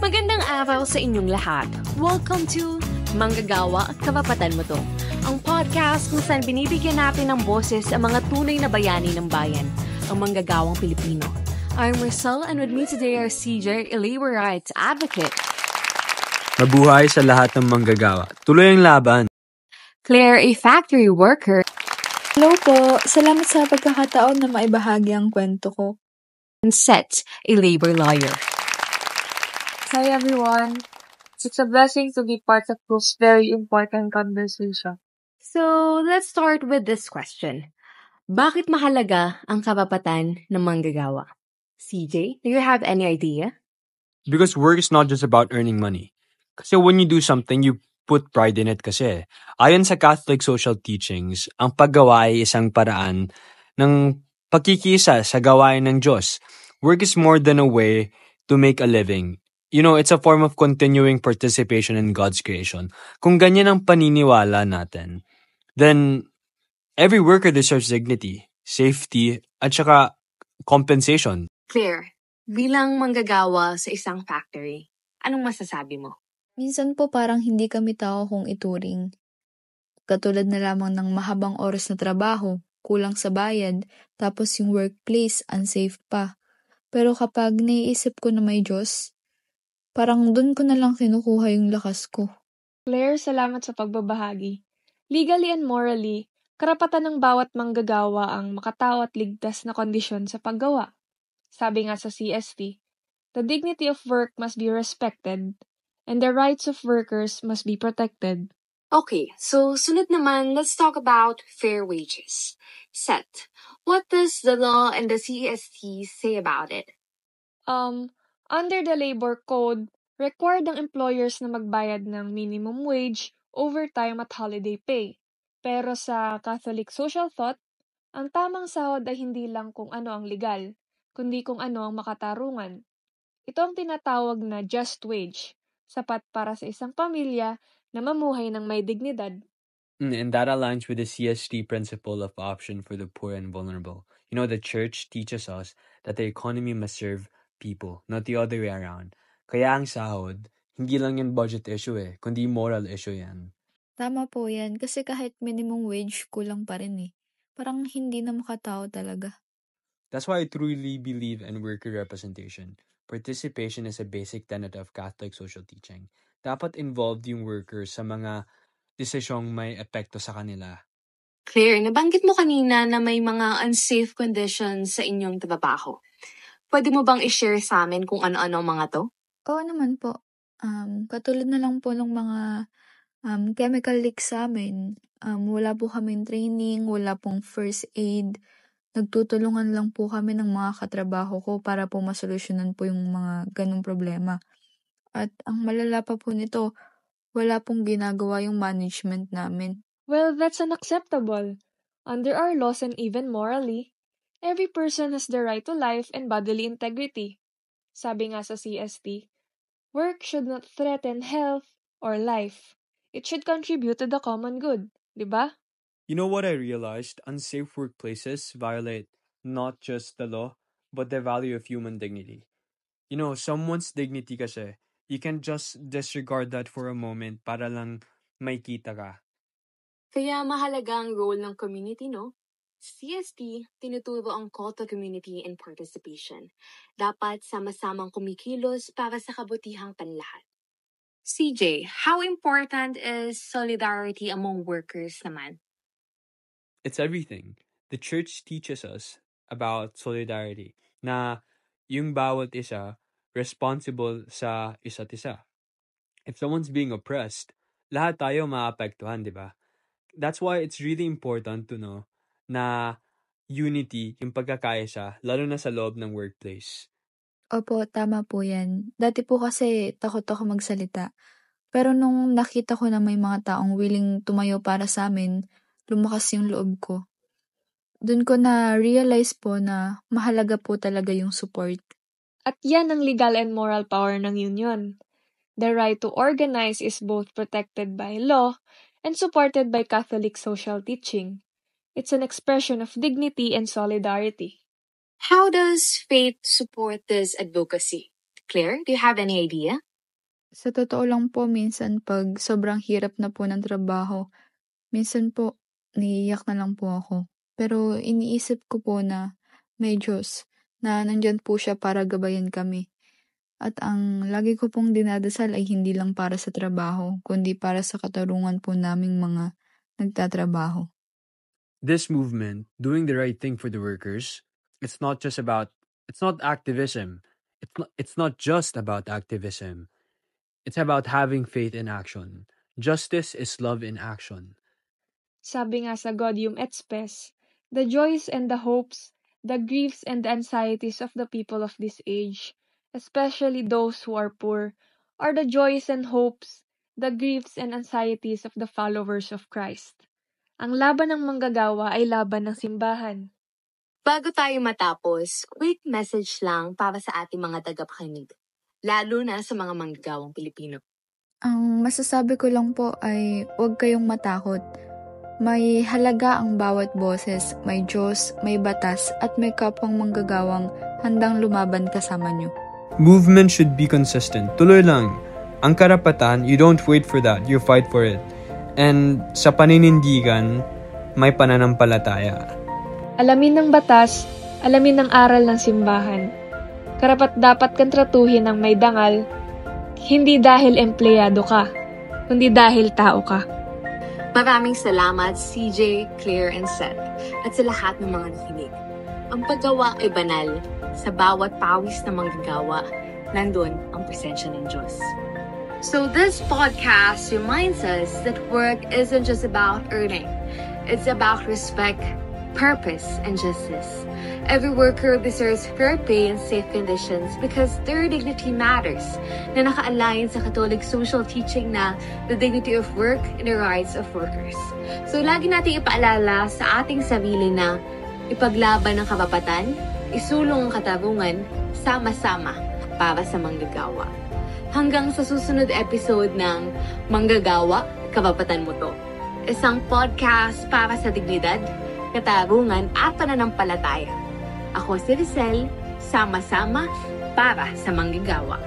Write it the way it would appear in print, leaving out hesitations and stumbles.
Magandang araw sa inyong lahat. Welcome to Manggagawa at Karapatan Mo To, ang podcast kung saan binibigyan natin ng boses ang mga tunay na bayani ng bayan, ang manggagawang Pilipino. I'm Marcel and with me today are CJ, a labor rights advocate. Mabuhay sa lahat ng manggagawa. Tuloy ang laban. Claire, a factory worker. Hello po. Salamat sa pagkakataon na maibahagi ang kwento ko. And Seth, a labor lawyer. Hi everyone. It's a blessing to be part of this very important conversation. So, let's start with this question. Bakit mahalaga ang karapatan ng manggagawa? CJ, do you have any idea? Because work is not just about earning money. Kasi when you do something, you put pride in it kasi. Ayon sa Catholic social teachings, ang paggawa ay isang paraan ng pagkikisa sa gawain ng Diyos. Work is more than a way to make a living. You know, it's a form of continuing participation in God's creation. Kung ganyan ang paniniwala natin, then every worker deserves dignity, safety, at saka compensation. Claire, bilang manggagawa sa isang factory, anong masasabi mo? Minsan po parang hindi kami tao kung ituring. Katulad na lamang ng mahabang oras na trabaho, kulang sa bayad, tapos yung workplace unsafe pa. Pero kapag naiisip ko na may Diyos, parang dun ko na lang kinukuha yung lakas ko. Claire, salamat sa pagbabahagi. Legally and morally, karapatan ng bawat manggagawa ang makatao at ligtas na kondisyon sa paggawa. Sabi nga sa CST, the dignity of work must be respected and the rights of workers must be protected. Okay, so sunod naman, let's talk about fair wages. Seth, what does the law and the CST say about it? Under the labor code, required ang employers na magbayad ng minimum wage, overtime at holiday pay. Pero sa Catholic social thought, ang tamang sahod ay hindi lang kung ano ang legal, kundi kung ano ang makatarungan. Ito ang tinatawag na just wage, sapat para sa isang pamilya na mamuhay ng may dignidad. And that aligns with the CST principle of option for the poor and vulnerable. You know, the church teaches us that the economy must serve people, not the other way around. Kaya ang sahod, hindi lang yan budget issue kundi moral issue yan. Tama po yan, kasi kahit minimum wage, kulang pa rin eh. Parang hindi na makatao talaga. That's why I truly believe in worker representation. Participation is a basic tenet of Catholic social teaching. Dapat involved yung workers sa mga desisyong may epekto sa kanila. Claire, nabanggit mo kanina na may mga unsafe conditions sa inyong trabaho. Pwede mo bang i-share sa amin kung ano-ano ang mga to? Oo naman po. Katulad na lang po ng mga chemical leak sa amin. Wala po kaming training, wala pong first aid. Nagtutulungan lang po kami ng mga katrabaho ko para po masolusyonan po yung mga ganong problema. At ang malala pa po nito, wala pong ginagawa yung management namin. Well, that's unacceptable. Under our laws and even morally, every person has the right to life and bodily integrity. Sabi nga sa CST, work should not threaten health or life. It should contribute to the common good, di ba? You know what I realized? Unsafe workplaces violate not just the law, but the value of human dignity. You know, someone's dignity kasi, you can just disregard that for a moment para lang may kita ka. Kaya mahalaga ang role ng community, no? CST, tinuturo ang call to community and participation. Dapat sama-samang kumikilos para sa kabutihang panlahat. CJ, how important is solidarity among workers naman? It's everything. The church teaches us about solidarity na yung bawat isa responsible sa isa't isa. If someone's being oppressed, lahat tayo maapektuhan, di ba? That's why it's really important to know na unity, yung pagkakaisa, lalo na sa loob ng workplace. Opo, tama po yan. Dati po kasi takot ako magsalita. Pero nung nakita ko na may mga taong willing tumayo para sa amin, lumakas yung loob ko. Doon ko na-realize po na mahalaga po talaga yung support. At yan ang legal and moral power ng union. The right to organize is both protected by law and supported by Catholic social teaching. It's an expression of dignity and solidarity. How does faith support this advocacy? Claire, do you have any idea? Sa totoo lang po minsan 'pag sobrang hirap na po ng trabaho, minsan po naiiyak na lang po ako. Pero iniisip ko po na may Diyos, na nandiyan po siya para gabayan kami. At ang lagi ko pong dinadasal ay hindi lang para sa trabaho, kundi para sa katarungan po naming mga nagtatrabaho. This movement, doing the right thing for the workers, it's not activism. It's not just about activism. It's about having faith in action. Justice is love in action. Sabi nga sa Gaudium et Spes, the joys and the hopes, the griefs and the anxieties of the people of this age, especially those who are poor, are the joys and hopes, the griefs and anxieties of the followers of Christ. Ang laban ng manggagawa ay laban ng simbahan. Bago tayo matapos, quick message lang para sa ating mga tagapakinig, lalo na sa mga manggagawang Pilipino. Ang masasabi ko lang po ay huwag kayong matakot. May halaga ang bawat boses, may Diyos, may batas, at may kapwang manggagawang handang lumaban kasama nyo. Movement should be consistent. Tuloy lang. Ang karapatan, you don't wait for that, you fight for it. And sa paninindigan, may pananampalataya. Alamin ng batas, alamin ng aral ng simbahan. Karapat-dapat kang tratuhin ng may dangal, hindi dahil empleyado ka, kundi dahil tao ka. Maraming salamat CJ, Claire, and Seth, at sa lahat ng mga nakinig. Ang paggawa ay banal. Sa bawat pawis na manggagawa, nandun ang presensya ng Diyos. So this podcast reminds us that work isn't just about earning. It's about respect, purpose, and justice. Every worker deserves fair pay and safe conditions because their dignity matters, na naka-align sa Catholic social teaching na the dignity of work and the rights of workers. So lagi nating ipaalala sa ating sarili na ipaglaban ang karapatan, isulong ang katarungan, sama-sama para sa manggagawa. Hanggang sa susunod episode ng Manggagawa, Karapatan Mo To. Isang podcast para sa dignidad, katarungan at pananampalataya. Ako si Rizel, sama-sama para sa manggagawa.